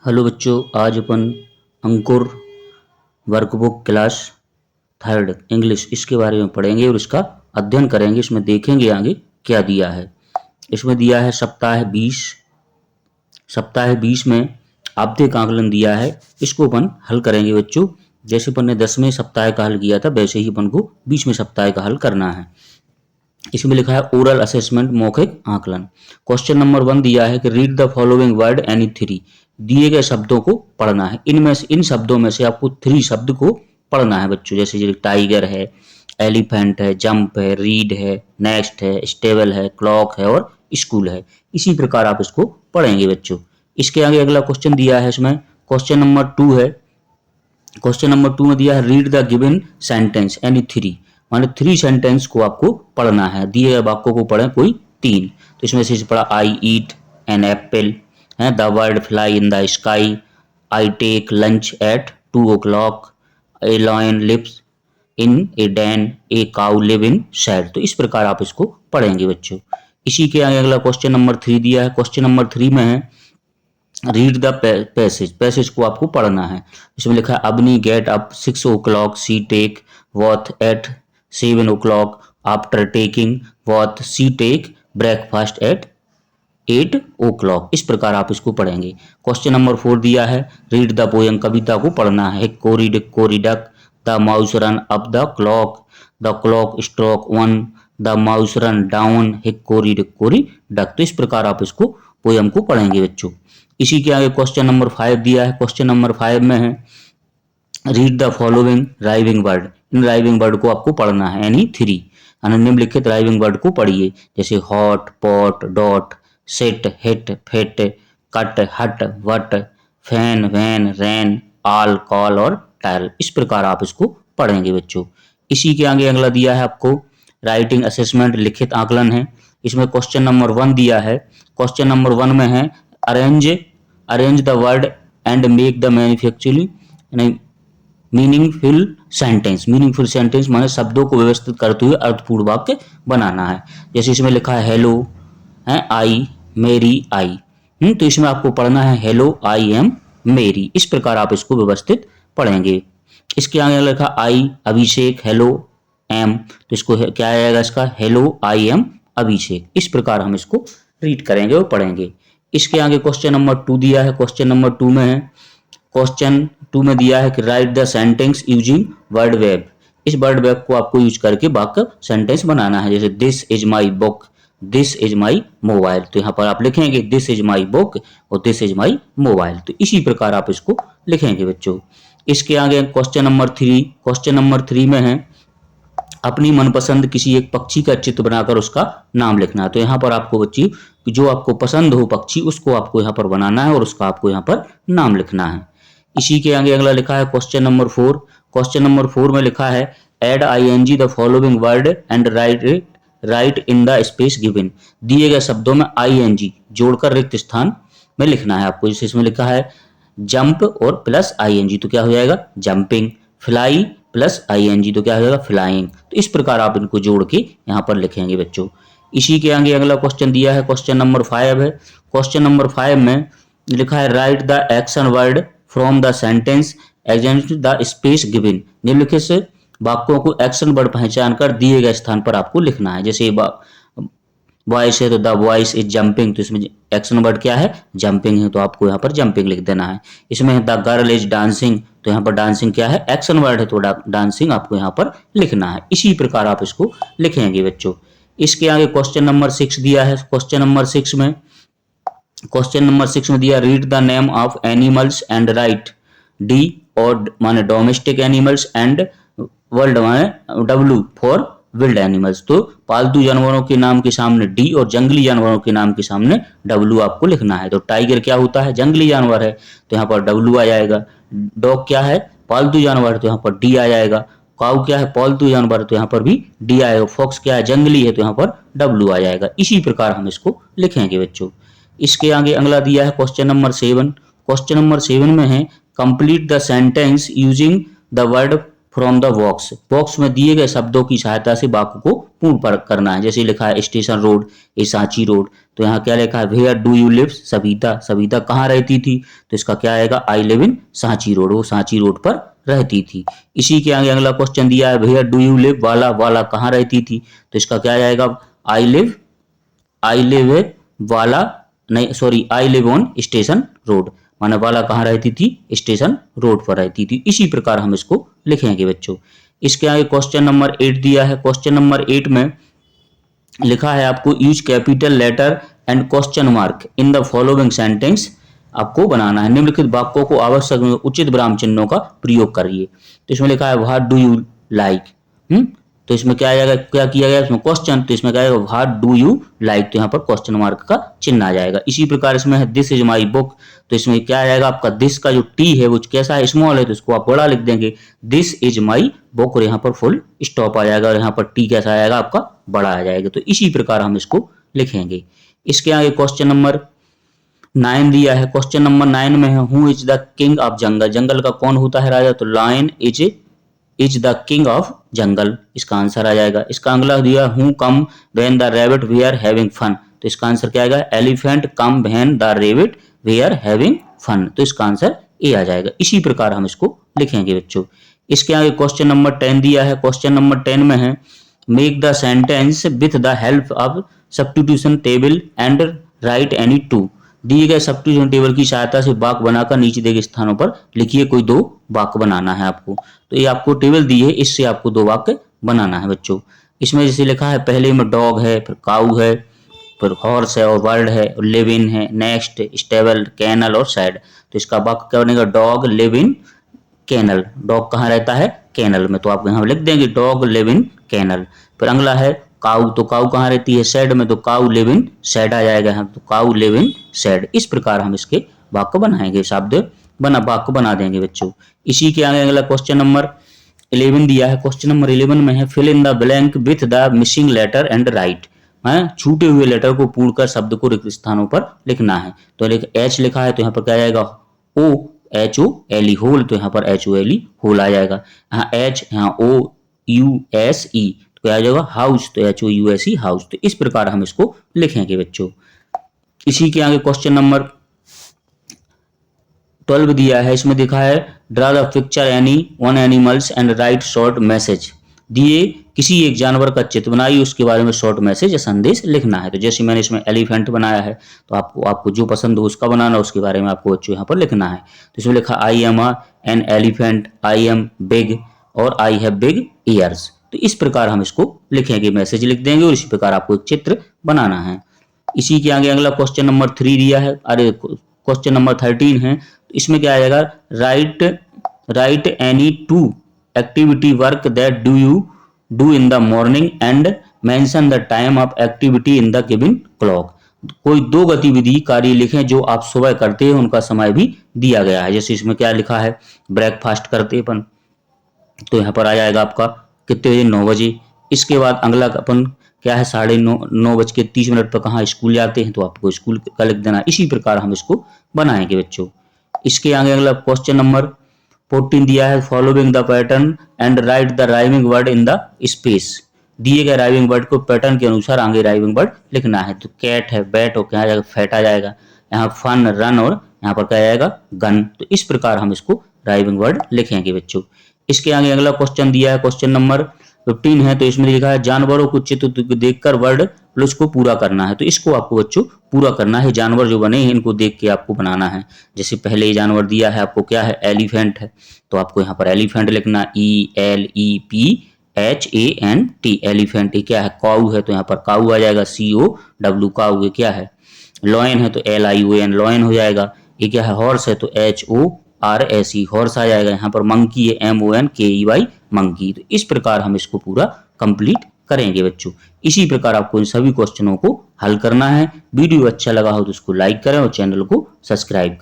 Hello बच्चों, आज अपन अंकुर workbook class third English इसके बारे में पढ़ेंगे और इसका अध्ययन करेंगे। इसमें देखेंगे आगे क्या दिया है। इसमें दिया है सप्ताह 20 में आवधिक आकलन दिया है। इसको अपन हल करेंगे बच्चों। जैसे अपन ने 10वें सप्ताह का हल किया था वैसे ही अपन को 20वें सप्ताह का हल करना है। इसमें लिखा है ओरल असेसमेंट मौखिक आकलन। क्वेश्चन नंबर 1 दिया है कि read the following word any 3। दिए गए शब्दों को पढ़ना है। इन शब्दों में से आपको 3 शब्द को पढ़ना है बच्चों। जैसे टाइगर है, एलिफेंट है, जंप है, रीड है, नेक्स्ट है, स्टेबल है, क्लॉक है और स्कूल है। इसी प्रकार आप इसको पढ़ेंगे बच्चों। इसके आगे अगला क्वेश्चन दिया है। इसमें क्वेश्चन नंबर 2 है। क्वेश्चन नंबर 2 में दिया है read the given sentence any 3, माने 3 सेंटेंस को आपको पढ़ना है। दिए गए वाक्यों को पढ़ें कोई 3। तो इसमें से पढ़ा आई ईट एन एप्पल है, the bird fly in the sky, I take lunch at 2 o'clock, a lion lives in a den, a cow live in shed. तो इस प्रकार आप इसको पढ़ेंगे बच्चों। इसी के आगे अगला क्वेश्चन नंबर 3 दिया है। क्वेश्चन नंबर 3 में है रीड द पैसेज को आपको पढ़ना है। इसमें लिखा है Abni get up 6 o'clock, she take bath at 7 o'clock, after taking bath she take breakfast at 8 o'clock। इस प्रकार आप इसको पढ़ेंगे। क्वेश्चन नंबर 4 दिया है रीड द पोएम, कविता को पढ़ना है। Hickory dickory dock, the mouse run up the clock struck 1, the mouse run down, hickory dickory duck. तो इस प्रकार आप इसको पोएम को पढ़ेंगे बच्चों। इसी के आगे क्वेश्चन नंबर 5 दिया है। क्वेश्चन नंबर 5 में है read the following rhyming word. In rhyming word को आपको पढ़ना है यानी 3 निम्नलिखित राइमिंग वर्ड को पढ़िए। जैसे hot, pot, dot, sit, hit, fit, cut, hut, what, fan, van, ran, all, call और टाइल। इस प्रकार आप इसको पढ़ेंगे बच्चों। इसी के आगे अगला दिया है आपको राइटिंग असेसमेंट लिखित आकलन है। इसमें क्वेश्चन नंबर 1 दिया है। क्वेश्चन नंबर 1 में है arrange the word and make the manufacturing meaningful sentence माने शब्दों को व्यवस्थित करते हुए अर्थपूर्ण वाक्य बनाना है। जैसे इसमें लिखा है हेलो है, आई, मेरी, आई। तो इसमें आपको पढ़ना है हेलो आई एम मेरी। इस प्रकार आप इसको व्यवस्थित पढ़ेंगे। इसके आगे लिखा आई अभिषेक, हेलो एम, तो इसको क्या आएगा इसका हेलो आई एम अभिषेक। इस प्रकार हम इसको रीड करेंगे और पढ़ेंगे। इसके आगे क्वेश्चन नंबर 2 दिया है। क्वेश्चन नंबर 2 में है क्वेश्चन 2 में दिया है कि right the sentence using word web. इस वर्ड वेब को आपको यूज करके वाक्य सेंटेंस बनाना है। जैसे this is my book, this is my mobile. तो यहाँ पर आप लिखेंगे दिस इज माई बुक और दिस इज माई मोबाइल। तो इसी प्रकार आप इसको लिखेंगे बच्चों। इसके आगे क्वेश्चन नंबर 3 में है अपनी मनपसंद किसी एक पक्षी का चित्र बनाकर उसका नाम लिखना है। तो यहाँ पर आपको बच्ची जो आपको पसंद हो पक्षी उसको आपको यहाँ पर बनाना है और उसका आपको यहाँ पर नाम लिखना है। इसी के आगे अगला लिखा है क्वेश्चन नंबर 4। क्वेश्चन नंबर 4 में लिखा है add I N G the following word and write in the space given. दिए गए शब्दों में आईएनजी जोड़कर रिक्त स्थान में लिखना है आपको। जैसे इसमें लिखा है जंप और प्लस आईएनजी तो क्या हो जाएगा जंपिंग, फ्लाई प्लस आईएनजी तो क्या हो जाएगा फ्लाइंग। तो इस प्रकार आप इनको जोड़ के यहाँ पर लिखेंगे बच्चों। इसी के आगे अगला क्वेश्चन दिया है। क्वेश्चन नंबर 5 है। क्वेश्चन नंबर 5 में लिखा है right the action word from the sentence agent the space given. निम्नलिखित से वाक्यों को एक्शन वर्ड पहचान कर दिए गए स्थान पर आपको लिखना है। जैसे वॉइस है तो द वॉइस इज जंपिंग, तो इसमें एक्शन वर्ड क्या है जंपिंग है, तो आपको यहाँ पर जंपिंग लिख देना है। इसमें द गर्ल इज डांसिंग, तो यहाँ पर डांसिंग क्या है एक्शन वर्ड है, तो डांसिंग आपको यहाँ पर लिखना है। इसी प्रकार आप इसको लिखेंगे बच्चों। इसके आगे क्वेश्चन नंबर 6 दिया है। क्वेश्चन नंबर 6 में दिया read the name of animals and right D और माने डोमेस्टिक एनिमल्स एंड वर्ल्ड माने डब्ल्यू फॉर विल्ड एनिमल्स। तो पालतू जानवरों के नाम के सामने डी और जंगली जानवरों के नाम के सामने डब्ल्यू आपको लिखना है। तो टाइगर क्या होता है जंगली जानवर है, तो यहाँ पर डब्ल्यू आ जाएगा। डॉग क्या है पालतू जानवर, तो यहाँ पर डी आ जाएगा। काऊ क्या है पालतू जानवर, तो यहाँ पर भी डी आएगा। फॉक्स क्या है जंगली है, तो यहाँ पर डब्ल्यू आ जाएगा। इसी प्रकार हम इसको लिखेंगे बच्चों। इसके आगे अगला दिया है क्वेश्चन नंबर 7। क्वेश्चन नंबर 7 में है complete the sentence using the word from the box, box में दिए गए शब्दों की सहायता से वाक्य को पूर्ण करना है। जैसे लिखा है station road a Sanchi road, तो यहाँ क्या लिखा है where do you live, Savita, Savita कहाँ रहती थी, तो इसका क्या आएगा I live in Sanchi road, वो सांची रोड पर रहती थी। इसी के आगे अगला क्वेश्चन दिया है वेयर डू यू लिव वाला, वाला कहाँ रहती थी, तो इसका क्या आएगा आई लिव वाला, नहीं sorry I live on station road, माने वाला कहाँ रहती थी, स्टेशन रोड पर रहती थी। इसी प्रकार हम इसको लिखेंगे बच्चों। इसके आगे क्वेश्चन नंबर 8 दिया है। क्वेश्चन नंबर 8 में लिखा है आपको use capital letter and question mark in the following sentence, आपको बनाना है। निम्नलिखित वाक्यों को आवश्यक उचित विराम चिन्हों का प्रयोग करिए। तो इसमें लिखा है व्हाट डू यू लाइक, तो इसमें क्या आएगा, क्या किया गया इसमें क्वेश्चन, तो इसमें क्या आएगा व्हाट डू यू लाइक, तो यहाँ पर क्वेश्चन मार्क का चिन्ह आ जाएगा। इसी प्रकार इसमें है दिस इज माई बुक, तो इसमें क्या आएगा आपका दिस का जो टी है वो कैसा है स्मॉल है, तो इसको आप बड़ा लिख देंगे दिस इज माई बुक, और यहाँ पर फुल स्टॉप आ जाएगा, और यहाँ पर टी कैसा आएगा आपका बड़ा आ जाएगा। तो इसी प्रकार हम इसको लिखेंगे। इसके आगे क्वेश्चन नंबर 9 दिया है। क्वेश्चन नंबर 9 में है who is the king of jungle, जंगल का कौन होता है राजा, तो lion is the king of jungle, इसका आंसर आ जाएगा। इसका अगला दिया who come when the rabbit we are having fun, तो इसका आंसर क्या आएगा elephant come when the rabbit we are having fun, तो इसका आंसर ए आ जाएगा। इसी प्रकार हम इसको लिखेंगे बच्चों। इसके आगे क्वेश्चन नंबर 10 दिया है। क्वेश्चन नंबर 10 में है make the sentence with the help of substitution table and right any two, दिए गए सब्स्टिट्यूशन टेबल की सहायता से वाक्य बनाकर नीचे दिए गए स्थानों पर लिखिए कोई दो वाक्य बनाना है आपको। तो ये आपको टेबल दी है, इससे आपको दो वाक्य बनाना है बच्चों। इसमें जैसे लिखा है पहले में डॉग है, फिर काऊ है, फिर हॉर्स है और वर्ल्ड है, लिव इन है, नेक्स्ट स्टेबल, कैनल और सैड, तो इसका वाक्य क्या बनेगा dog live in kennel, dog कहाँ रहता है कैनल में, तो आप यहाँ लिख देंगे डॉग लिव इन कैनल। फिर अगला है काऊ, तो काऊ कहाँ रहती है शेड में, तो काऊ लिव इन शेड आ जाएगा यहाँ, तो काऊ लिव इन शेड। इस प्रकार हम इसके वाक्य बनाएंगे, शब्द वाक्य बना देंगे बच्चों। इसी के आगे अगला क्वेश्चन नंबर 11 दिया है। क्वेश्चन नंबर 11 में है fill in the blank with the missing letter and write, छूटे हुए लेटर को पूर्ण कर शब्द को रिक्त स्थानों पर लिखना है। तो एच लिखा है तो यहाँ पर क्या आएगा O H O L E hole, तो यहाँ पर H O L E hole आ जाएगा। यहाँ एच, यहाँ ओ यू एस ई, तो क्या आ जाएगा हाउस, तो H O U S E house. तो इस प्रकार हम इसको लिखेंगे बच्चों। इसी के आगे क्वेश्चन नंबर 12 दिया है। इसमें दिखा है draw the picture any one animals and right short message, दिए किसी एक जानवर का चित्र बनाइए उसके बारे में शॉर्ट मैसेज या संदेश लिखना है। तो जैसे मैंने इसमें एलिफेंट बनाया है, तो आपको जो पसंद हो उसका बनाना, उसके बारे में आपको बच्चों यहाँ पर लिखना है। तो इसमें लिखा I am an elephant, I am big और आई हैव बिग ईयर्स। तो इस प्रकार हम इसको लिखेंगे, मैसेज लिख देंगे और इसी प्रकार आपको एक चित्र बनाना है। इसी के आगे अगला क्वेश्चन नंबर 3 दिया है, अरे क्वेश्चन नंबर 13 है। तो इसमें क्या आ जाएगा right any two activity work that do you do in the morning and mention the time of activity in the given clock, कोई दो गतिविधि कार्य लिखें जो आप सुबह करते हैं उनका समय भी दिया गया है। जैसे इसमें क्या लिखा है ब्रेकफास्ट करते अपन, तो यहाँ पर आ जाएगा आपका कितने बजे 9 बजे। इसके बाद अगला अपन क्या है 9:30 पर कहाँ स्कूल जाते हैं, तो आपको स्कूल का लिख देना। इसी प्रकार हम इसको बनाएंगे बच्चों। इसके आगे अगला क्वेश्चन नंबर 14 दिया है following the pattern and right the rhyming word in the space, दिए गए राइमिंग वर्ड को पैटर्न के अनुसार आगे राइमिंग वर्ड लिखना है। तो कैट है, बैट और क्या आ जाएगा फैट आ जाएगा, यहाँ फन, रन और यहाँ पर क्या आएगा गन। तो इस प्रकार हम इसको राइमिंग वर्ड लिखेंगे बच्चों। इसके आगे अगला क्वेश्चन दिया है क्वेश्चन नंबर 15 है। तो इसमें लिखा है जानवरों को चित्र देखकर वर्ड प्लस को पूरा करना है। तो इसको आपको बच्चों पूरा करना है, जानवर जो बने हैं इनको देख के आपको बनाना है। जैसे पहले ये जानवर दिया है आपको क्या है एलिफेंट है, तो आपको यहाँ पर एलिफेंट लिखना ELEPHANT एलिफेंट। ये क्या है काऊ है, तो यहाँ पर काऊ आ जाएगा COW काऊ। ये क्या है लॉयन है, तो LION लॉयन हो जाएगा। ये क्या है हॉर्स है, तो HORSE हॉर्स आ जाएगा। यहाँ पर मंकी है MONKEY मंकी। तो इस प्रकार हम इसको पूरा कंप्लीट करेंगे बच्चों। इसी प्रकार आपको इन सभी क्वेश्चनों को हल करना है। वीडियो अच्छा लगा हो तो उसको लाइक करें और चैनल को सब्सक्राइब करें।